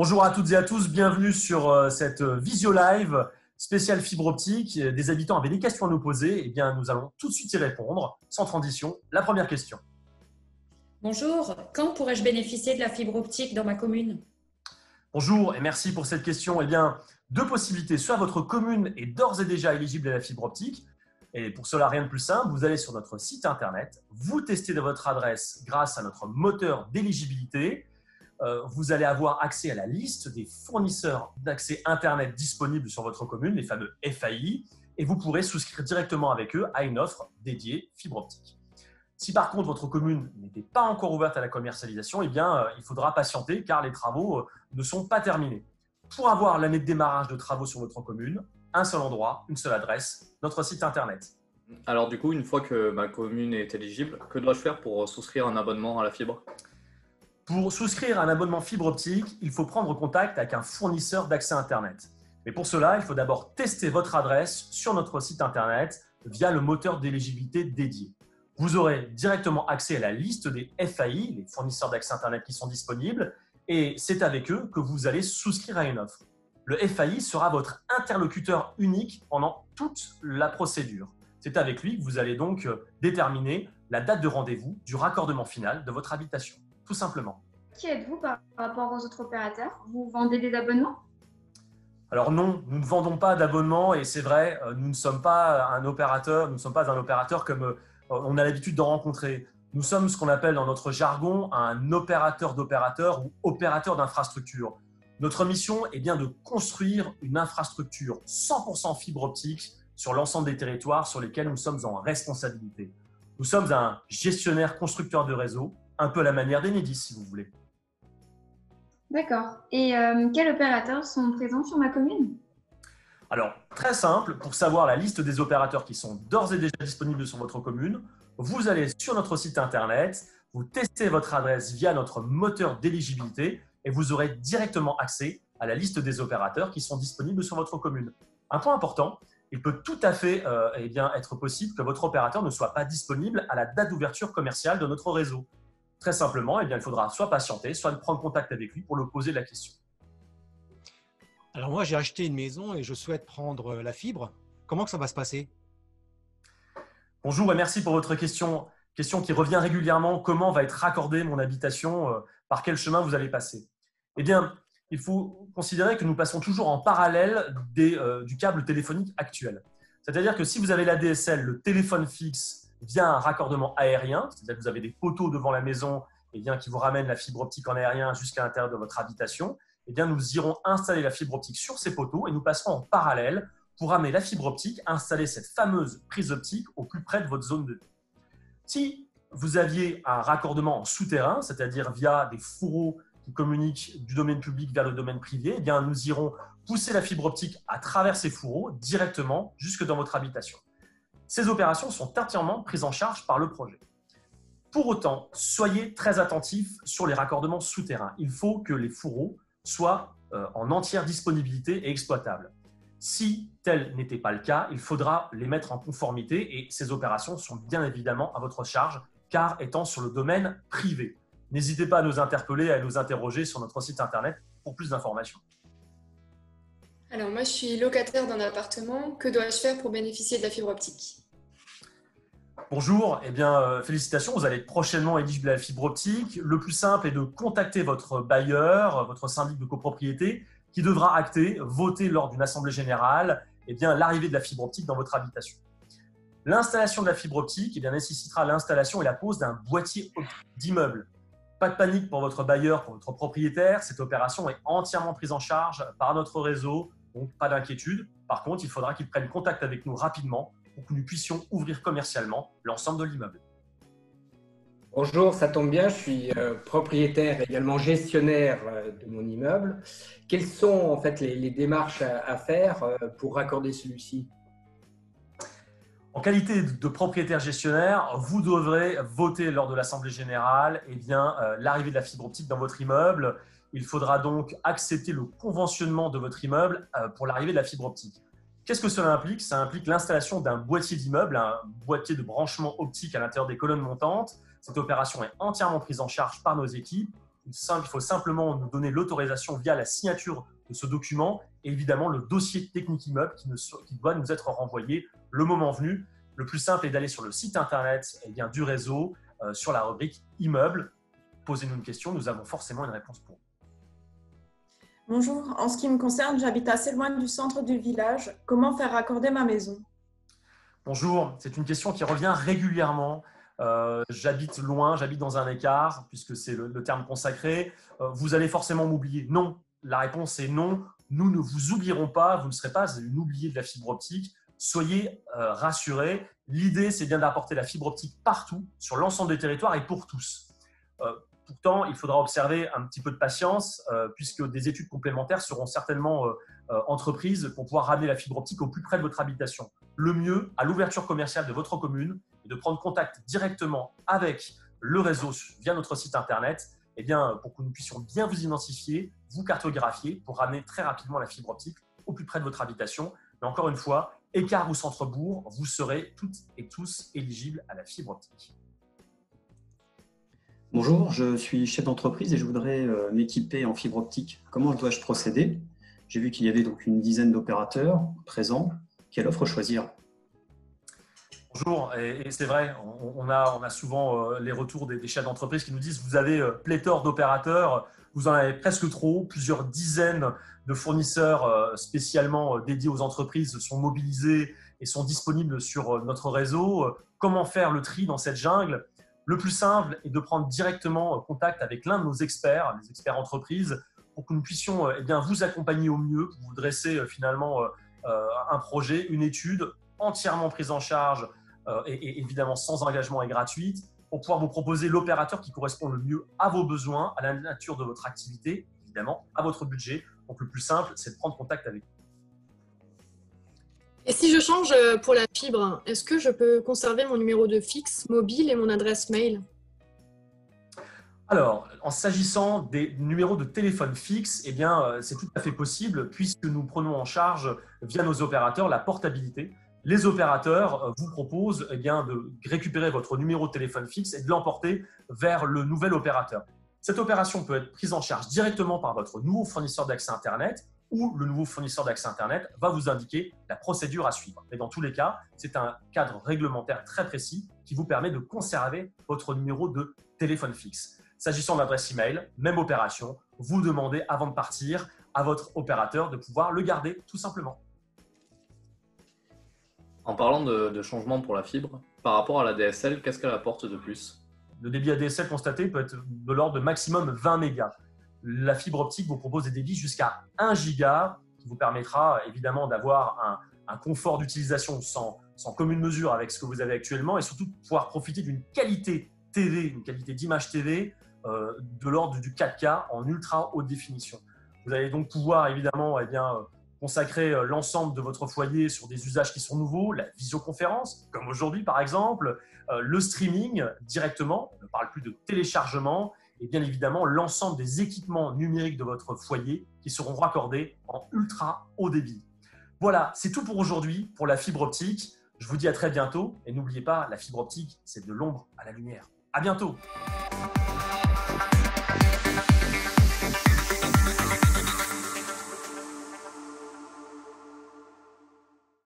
Bonjour à toutes et à tous, bienvenue sur cette visio live spéciale fibre optique. Des habitants avaient des questions à nous poser, et bien nous allons tout de suite y répondre. Sans transition, la première question. Bonjour, quand pourrais-je bénéficier de la fibre optique dans ma commune? Bonjour et merci pour cette question. Eh bien, deux possibilités. Soit votre commune est d'ores et déjà éligible à la fibre optique, et pour cela, rien de plus simple, vous allez sur notre site internet, vous testez de votre adresse grâce à notre moteur d'éligibilité. Vous allez avoir accès à la liste des fournisseurs d'accès Internet disponibles sur votre commune, les fameux FAI, et vous pourrez souscrire directement avec eux à une offre dédiée fibre optique. Si par contre votre commune n'était pas encore ouverte à la commercialisation, eh bien, il faudra patienter car les travaux ne sont pas terminés. Pour avoir l'année de démarrage de travaux sur votre commune, un seul endroit, une seule adresse, notre site Internet. Alors du coup, une fois que ma commune est éligible, que dois-je faire pour souscrire un abonnement à la fibre? Pour souscrire un abonnement fibre optique, il faut prendre contact avec un fournisseur d'accès Internet. Mais pour cela, il faut d'abord tester votre adresse sur notre site Internet via le moteur d'éligibilité dédié. Vous aurez directement accès à la liste des FAI, les fournisseurs d'accès Internet qui sont disponibles, et c'est avec eux que vous allez souscrire à une offre. Le FAI sera votre interlocuteur unique pendant toute la procédure. C'est avec lui que vous allez donc déterminer la date de rendez-vous du raccordement final de votre habitation. Tout simplement. Qui êtes-vous par rapport aux autres opérateurs? Vous vendez des abonnements? Alors non, nous ne vendons pas d'abonnements et c'est vrai, nous ne sommes pas un opérateur, comme on a l'habitude d'en rencontrer. Nous sommes ce qu'on appelle dans notre jargon un opérateur d'opérateurs ou opérateur d'infrastructure. Notre mission est bien de construire une infrastructure 100% fibre optique sur l'ensemble des territoires sur lesquels nous sommes en responsabilité. Nous sommes un gestionnaire constructeur de réseau, un peu à la manière d'Enedis, si vous voulez. D'accord. Et quels opérateurs sont présents sur ma commune? Alors, très simple, pour savoir la liste des opérateurs qui sont d'ores et déjà disponibles sur votre commune, vous allez sur notre site internet, vous testez votre adresse via notre moteur d'éligibilité et vous aurez directement accès à la liste des opérateurs qui sont disponibles sur votre commune. Un point important, il peut tout à fait être possible que votre opérateur ne soit pas disponible à la date d'ouverture commerciale de notre réseau. Très simplement, il faudra soit patienter, soit prendre contact avec lui pour lui poser la question. Alors moi, j'ai acheté une maison et je souhaite prendre la fibre. Comment que ça va se passer? Bonjour et merci pour votre question. Question qui revient régulièrement. Comment va être raccordée mon habitation? Par quel chemin vous allez passer? Eh bien, il faut considérer que nous passons toujours en parallèle du câble téléphonique actuel. C'est-à-dire que si vous avez l'ADSL, le téléphone fixe, via un raccordement aérien, c'est-à-dire que vous avez des poteaux devant la maison qui vous ramènent la fibre optique en aérien jusqu'à l'intérieur de votre habitation, nous irons installer la fibre optique sur ces poteaux et nous passerons en parallèle pour amener la fibre optique, installer cette fameuse prise optique au plus près de votre zone de vie. Si vous aviez un raccordement en souterrain, c'est-à-dire via des fourreaux qui communiquent du domaine public vers le domaine privé, nous irons pousser la fibre optique à travers ces fourreaux directement jusque dans votre habitation. Ces opérations sont entièrement prises en charge par le projet. Pour autant, soyez très attentifs sur les raccordements souterrains. Il faut que les fourreaux soient en entière disponibilité et exploitables. Si tel n'était pas le cas, il faudra les mettre en conformité et ces opérations sont bien évidemment à votre charge car étant sur le domaine privé. N'hésitez pas à nous interpeller et à nous interroger sur notre site internet pour plus d'informations. Alors moi, je suis locataire d'un appartement. Que dois-je faire pour bénéficier de la fibre optique? Bonjour, félicitations, vous allez être prochainement éligible à la fibre optique. Le plus simple est de contacter votre bailleur, votre syndic de copropriété, qui devra acter, voter lors d'une assemblée générale, l'arrivée de la fibre optique dans votre habitation. L'installation de la fibre optique nécessitera l'installation et la pose d'un boîtier d'immeuble. Pas de panique pour votre bailleur, pour votre propriétaire, cette opération est entièrement prise en charge par notre réseau, donc pas d'inquiétude. Par contre, il faudra qu'il prenne contact avec nous rapidement pour que nous puissions ouvrir commercialement l'ensemble de l'immeuble. Bonjour, ça tombe bien, je suis propriétaire et également gestionnaire de mon immeuble. Quelles sont en fait les démarches à faire pour raccorder celui-ci? En qualité de propriétaire gestionnaire, vous devrez voter lors de l'Assemblée générale l'arrivée de la fibre optique dans votre immeuble. Il faudra donc accepter le conventionnement de votre immeuble pour l'arrivée de la fibre optique. Qu'est-ce que cela implique? Ça implique l'installation d'un boîtier d'immeuble, un boîtier de branchement optique à l'intérieur des colonnes montantes. Cette opération est entièrement prise en charge par nos équipes. il faut simplement nous donner l'autorisation via la signature de ce document et évidemment le dossier technique immeuble qui doit nous être renvoyé le moment venu. Le plus simple est d'aller sur le site internet du réseau, sur la rubrique immeuble. Posez-nous une question, nous avons forcément une réponse pour vous. Bonjour, en ce qui me concerne, j'habite assez loin du centre du village. Comment faire raccorder ma maison? Bonjour, c'est une question qui revient régulièrement. J'habite loin, j'habite dans un écart, puisque c'est le terme consacré. Vous allez forcément m'oublier. Non, la réponse est non. Nous ne vous oublierons pas, vous ne serez pas une oubliée de la fibre optique. Soyez rassurés. L'idée, c'est bien d'apporter la fibre optique partout, sur l'ensemble des territoires et pour tous. Pourtant, il faudra observer un petit peu de patience, puisque des études complémentaires seront certainement entreprises pour pouvoir ramener la fibre optique au plus près de votre habitation. Le mieux, à l'ouverture commerciale de votre commune, est de prendre contact directement avec le réseau via notre site internet, pour que nous puissions bien vous identifier, vous cartographier, pour ramener très rapidement la fibre optique au plus près de votre habitation. Mais encore une fois, écart ou centre-bourg, vous serez toutes et tous éligibles à la fibre optique. Bonjour, je suis chef d'entreprise et je voudrais m'équiper en fibre optique. Comment dois-je procéder? J'ai vu qu'il y avait donc une dizaine d'opérateurs présents. Quelle offre choisir? Bonjour, et c'est vrai, on a souvent les retours des chefs d'entreprise qui nous disent vous avez pléthore d'opérateurs, vous en avez presque trop, plusieurs dizaines de fournisseurs spécialement dédiés aux entreprises sont mobilisés et sont disponibles sur notre réseau. Comment faire le tri dans cette jungle? Le plus simple est de prendre directement contact avec l'un de nos experts, les experts entreprises, pour que nous puissions vous accompagner au mieux, pour vous dresser finalement un projet, une étude entièrement prise en charge et évidemment sans engagement et gratuite, pour pouvoir vous proposer l'opérateur qui correspond le mieux à vos besoins, à la nature de votre activité, évidemment, à votre budget. Donc le plus simple, c'est de prendre contact avec vous. Et si je change pour la fibre, est-ce que je peux conserver mon numéro de fixe mobile et mon adresse mail? Alors, en s'agissant des numéros de téléphone fixe, c'est tout à fait possible puisque nous prenons en charge via nos opérateurs la portabilité. Les opérateurs vous proposent de récupérer votre numéro de téléphone fixe et de l'emporter vers le nouvel opérateur. Cette opération peut être prise en charge directement par votre nouveau fournisseur d'accès Internet ou le nouveau fournisseur d'accès Internet va vous indiquer la procédure à suivre. Mais dans tous les cas, c'est un cadre réglementaire très précis qui vous permet de conserver votre numéro de téléphone fixe. S'agissant de l'adresse email, même opération, vous demandez avant de partir à votre opérateur de pouvoir le garder tout simplement. En parlant de changement pour la fibre, par rapport à la DSL, qu'est-ce qu'elle apporte de plus? Le débit ADSL constaté peut être de l'ordre de maximum 20 mégas. La fibre optique vous propose des débits jusqu'à 1 giga qui vous permettra évidemment d'avoir un confort d'utilisation sans commune mesure avec ce que vous avez actuellement et surtout de pouvoir profiter d'une qualité TV, une qualité d'image TV de l'ordre du 4K en ultra haute définition. Vous allez donc pouvoir évidemment consacrer l'ensemble de votre foyer sur des usages qui sont nouveaux, la visioconférence, comme aujourd'hui par exemple, le streaming directement, on ne parle plus de téléchargement, et bien évidemment l'ensemble des équipements numériques de votre foyer qui seront raccordés en ultra haut débit. Voilà, c'est tout pour aujourd'hui pour la fibre optique. Je vous dis à très bientôt et n'oubliez pas, la fibre optique, c'est de l'ombre à la lumière. À bientôt!